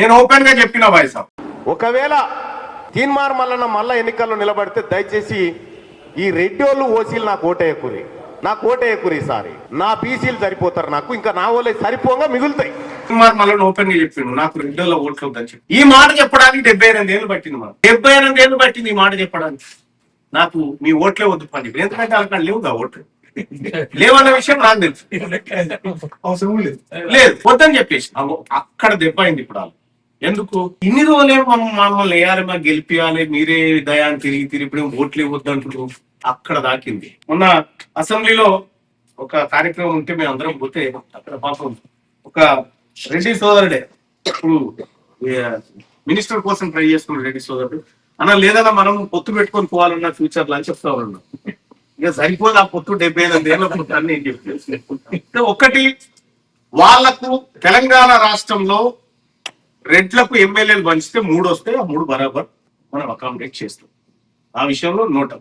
నేను ఓపెన్ గా చెప్పిన వాయిస్. ఒకవేళ తీన్మార్ మల్లన్న మళ్ళా ఎన్నికల్లో నిలబడితే దయచేసి ఈ రెడ్డోళ్ళు ఓసీలు నాకు ఓటేయకురి సారి నా బీసీలు సరిపోతారు, నాకు ఇంకా నా వాళ్ళే సరిపోగా మిగులుతాయి. తీన్మార్ మల్లన్న ఓపెన్ గా చెప్పిండు నాకు రెడ్డిలో ఓట్లు వద్దని చెప్పి. ఈ మాట చెప్పడానికి 78 ఏళ్ళు పట్టింది. మనం 78 ఏళ్ళు పట్టింది ఈ మాట చెప్పడానికి. నాకు మీ ఓట్లే వద్దు పని, ఎందుకంటే అక్కడ లేవుగా ఓట్లు, లేవన్న విషయం నాకు తెలుసు. అవసరం లేదు వద్దని చెప్పేసి అక్కడ దెబ్బ అయింది. ఇప్పుడు వాళ్ళు ఎందుకు ఇన్ని రోజులే మమ్మల్ని వేయాలి, మాకు గెలిపియాలి, మీరే దయాన్ని తిరిగి ఇప్పుడు ఓట్లు ఇవ్వద్దు అంటారు. అక్కడ దాకింది. మొన్న అసెంబ్లీలో ఒక కార్యక్రమం ఉంటే మేము అందరం పోతే అక్కడ పాపం ఒక రెడ్డి సోదరుడే ఇప్పుడు మినిస్టర్ కోసం ట్రై చేసుకున్న రెడ్డి సోదరుడు అన్న లేదన్నా మనం పొత్తు పెట్టుకొని పోవాలన్న ఫ్యూచర్ లో అని చెప్తా ఉన్నాం. ఇక సరిపోదు ఆ పొత్తు 78 ఏళ్ళ పొత్తు అని నేను చెప్పేసి. ఒకటి వాళ్లకు తెలంగాణ రాష్ట్రంలో రెడ్లకు ఎమ్మెల్యేలు పంచితే 3 వస్తే ఆ 3 బరాబర్ మనం అకామిడేట్ చేస్తాం. ఆ విషయంలో నోట్